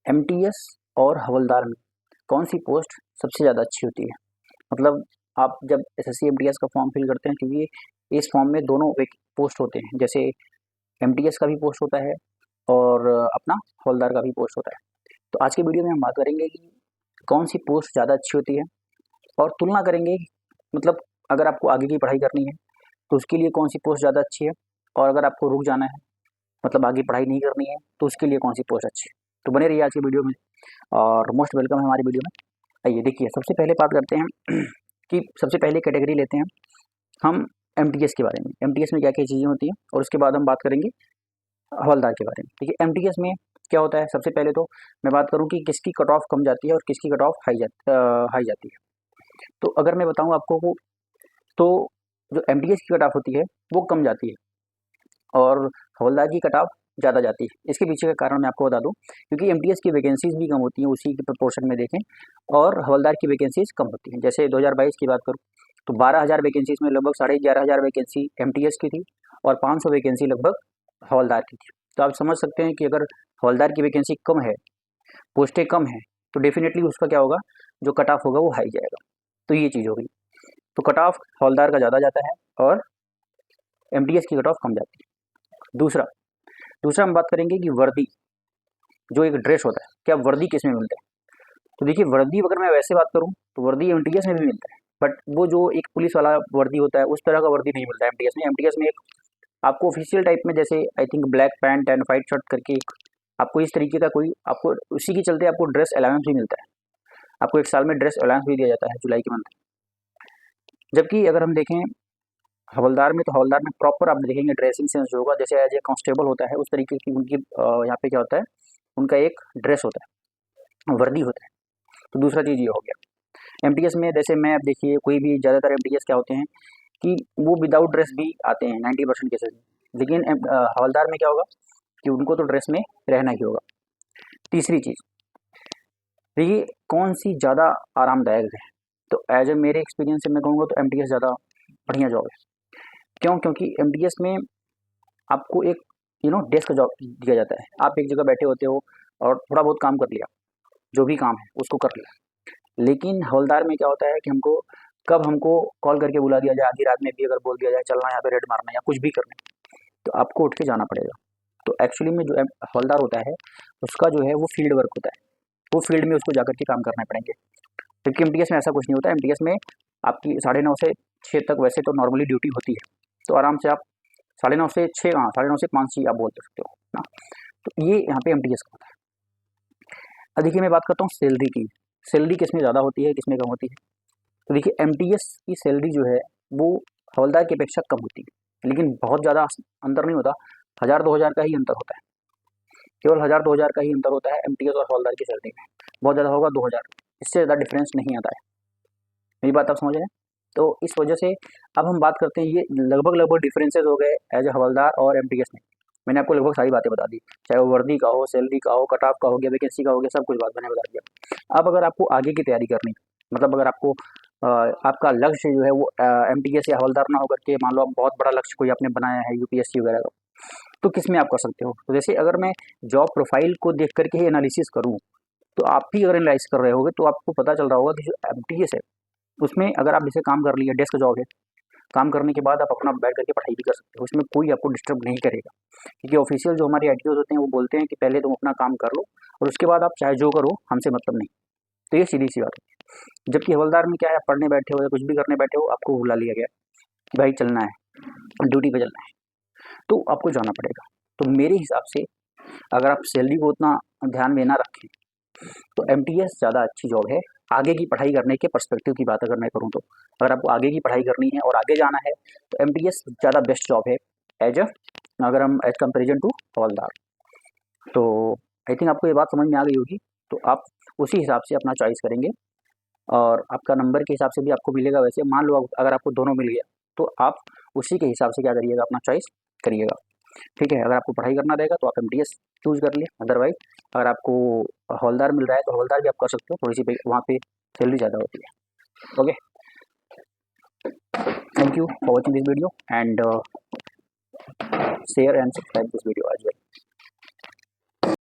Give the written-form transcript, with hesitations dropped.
MTS और हवलदार में कौन सी पोस्ट सबसे ज़्यादा अच्छी होती है? मतलब आप जब एसएससी एमटीएस का फॉर्म फिल करते हैं, क्योंकि इस फॉर्म में दोनों एक पोस्ट होते हैं, जैसे एमटीएस का भी पोस्ट होता है और अपना हवलदार का भी पोस्ट होता है। तो आज के वीडियो में हम बात करेंगे कि कौन सी पोस्ट ज़्यादा अच्छी होती है और तुलना करेंगे, मतलब अगर आपको आगे की पढ़ाई करनी है तो उसके लिए कौन सी पोस्ट ज़्यादा अच्छी है, और अगर आपको रुक जाना है, मतलब आगे पढ़ाई नहीं करनी है, तो उसके लिए कौन सी पोस्ट अच्छी है। तो बने रहिए आज की वीडियो में और मोस्ट वेलकम है हमारी वीडियो में। आइए देखिए, सबसे पहले बात करते हैं कि सबसे पहले कैटेगरी लेते हैं हम एमटीएस के बारे में। एमटीएस में क्या क्या चीज़ें होती हैं और उसके बाद हम बात करेंगे हवलदार के बारे में। देखिए, एमटीएस में क्या होता है, सबसे पहले तो मैं बात करूं कि किसकी कट ऑफ कम जाती है और किसकी कट ऑफ हाई जाती है। तो अगर मैं बताऊं आपको तो जो एमटीएस की कट ऑफ होती है वो कम जाती है और हवलदार की कट ऑफ ज़्यादा जाती है। इसके पीछे का कारण मैं आपको बता दूं, क्योंकि एमटीएस की वैकेंसीज भी कम होती हैं उसी के प्रपोर्शन में देखें, और हवलदार की वैकेंसीज कम होती हैं। जैसे 2022 की बात करूं तो 12,000 वैकेंसीज में लगभग 11,500 वैकेंसी एमटीएस की थी और 500 वैकेंसी लगभग हवलदार की थी। तो आप समझ सकते हैं कि अगर हवलदार की वैकेंसी कम है, पोस्टें कम हैं, तो डेफिनेटली उसका क्या होगा, जो कट ऑफ होगा वो हाई जाएगा। तो ये चीज़ होगी। तो कट ऑफ हवलदार का ज़्यादा जाता है और एमटीएस की कट ऑफ कम जाती है। दूसरा दूसरा हम बात करेंगे कि वर्दी, जो एक ड्रेस होता है, क्या वर्दी किस में मिलता है? तो देखिए, वर्दी अगर मैं वैसे बात करूं तो वर्दी एमटीएस में भी मिलता है, बट वो जो एक पुलिस वाला वर्दी होता है उस तरह का वर्दी नहीं मिलता है एमटीएस में। एमटीएस में एक आपको ऑफिशियल टाइप में, जैसे I think black pant and white shirt करके आपको इस तरीके का कोई, आपको उसी के चलते आपको ड्रेस अलाउंस भी मिलता है। आपको एक साल में ड्रेस अलाउंस भी दिया जाता है जुलाई के मंथ। जबकि अगर हम देखें हवलदार में, तो हवलदार में प्रॉपर आप देखेंगे ड्रेसिंग सेंस जो होगा, जैसे एज ए कांस्टेबल होता है उस तरीके की उनकी यहाँ पे क्या होता है, उनका एक ड्रेस होता है, वर्दी होता है। तो दूसरा चीज़ ये हो गया। एमटीएस में जैसे मैं, अब देखिए, कोई भी ज़्यादातर एमटीएस क्या होते हैं कि वो विदाउट ड्रेस भी आते हैं 90% केसेस में, लेकिन हवलदार में क्या होगा कि उनको तो ड्रेस में रहना ही होगा। तीसरी चीज़ देखिए, कौन सी ज़्यादा आरामदायक है, तो एज ए मेरे एक्सपीरियंस से मैं कहूँगा तो एमटीएस ज़्यादा बढ़िया जॉब है। क्यों? क्योंकि एमटीएस में आपको एक डेस्क जॉब दिया जाता है। आप एक जगह बैठे होते हो और थोड़ा बहुत काम कर लिया, जो भी काम है उसको कर लिया। लेकिन हवलदार में क्या होता है कि कब हमको कॉल करके बुला दिया जाए, आधी रात में भी अगर बोल दिया जाए चलना यहाँ पे रेड मारना या कुछ भी करना है, तो आपको उठ के जाना पड़ेगा। तो एक्चुअली में जो हवलदार होता है उसका जो है वो फील्ड वर्क होता है, वो फील्ड में उसको जाकर के काम करने पड़ेंगे। जबकि एमटीएस में ऐसा कुछ नहीं होता। एमटीएस में आपकी 9:30 से 6 तक वैसे तो नॉर्मली ड्यूटी होती है, तो आराम से आप 9:30 से 6, हाँ 9:30 से 5 ही आप बोल सकते हो ना। तो ये यहाँ पे एमटीएस का होता है। अब देखिए, मैं बात करता हूँ सैलरी की। सैलरी किस में ज़्यादा होती है, किस में कम होती है? तो देखिए, एमटीएस की सैलरी जो है वो हवलदार की अपेक्षा कम होती है, लेकिन बहुत ज़्यादा अंतर नहीं होता। 1,000-2,000 का ही अंतर होता है, केवल 1,000-2,000 का ही अंतर होता है एमटीएस और हवलदार की सैलरी में। बहुत ज़्यादा होगा 2,000, इससे ज़्यादा डिफरेंस नहीं आता है। मेरी बात आप समझ रहे हैं? तो इस वजह से अब हम बात करते हैं, ये लगभग लगभग डिफरेंसेस हो गए एज ए हवलदार और एमटीएस में। मैंने आपको लगभग सारी बातें बता दी, चाहे वो वर्दी का हो, सैलरी का हो, कट ऑफ का हो गया, वैकेंसी का हो गया, सब कुछ बात मैंने बता दिया। अब अगर आपको आगे की तैयारी करनी, मतलब अगर आपको आपका लक्ष्य जो है वो एमटीएस या हवलदार ना होकर के, मान लो आप बहुत बड़ा लक्ष्य कोई आपने बनाया है यूपीएससी वगैरह का, तो किस में आप कर सकते हो? तो जैसे अगर मैं जॉब प्रोफाइल को देख करके ही एनालिसिस करूँ, तो आप भी अगर एनालाइज कर रहे होगे तो आपको पता चल रहा होगा कि जो एमटीएस है उसमें अगर आप जैसे काम कर लिए, डेस्क जॉब है, काम करने के बाद आप अपना बैठ करके पढ़ाई भी कर सकते हो, उसमें कोई आपको डिस्टर्ब नहीं करेगा। क्योंकि ऑफिशियल जो हमारे आईटीओ होते हैं वो बोलते हैं कि पहले तुम अपना काम कर लो और उसके बाद आप चाहे जो करो, हमसे मतलब नहीं। तो ये सीधी सी बात है। जबकि हवलदार में क्या है, आप पढ़ने बैठे हो या कुछ भी करने बैठे हो, आपको बुला लिया गया कि भाई चलना है, ड्यूटी पे चलना है, तो आपको जाना पड़ेगा। तो मेरे हिसाब से अगर आप सैलरी को उतना ध्यान में ना रखें तो एमटीएस ज़्यादा अच्छी जॉब है। आगे की पढ़ाई करने के पर्सपेक्टिव की बात अगर मैं करूँ तो, अगर आपको आगे की पढ़ाई करनी है और आगे जाना है तो एमटीएस ज़्यादा बेस्ट जॉब है अगर हम एज कंपेरिजन टू हवलदार। तो आई थिंक आपको ये बात समझ में आ गई होगी। तो आप उसी हिसाब से अपना चॉइस करेंगे और आपका नंबर के हिसाब से भी आपको मिलेगा। वैसे मान लो अगर आपको दोनों मिल गया तो आप उसी के हिसाब से क्या करिएगा, अपना चॉइस करिएगा। ठीक है, अगर आपको पढ़ाई करना रहेगा तो आप एमटीएस चूज कर लिए, अदरवाइज अगर आपको हवलदार मिल रहा है तो हवलदार भी आप कर सकते हो, थोड़ी सी वहाँ पे सैलरी ज़्यादा होती है। Okay, thank you for watching this video and share and subscribe this video as well.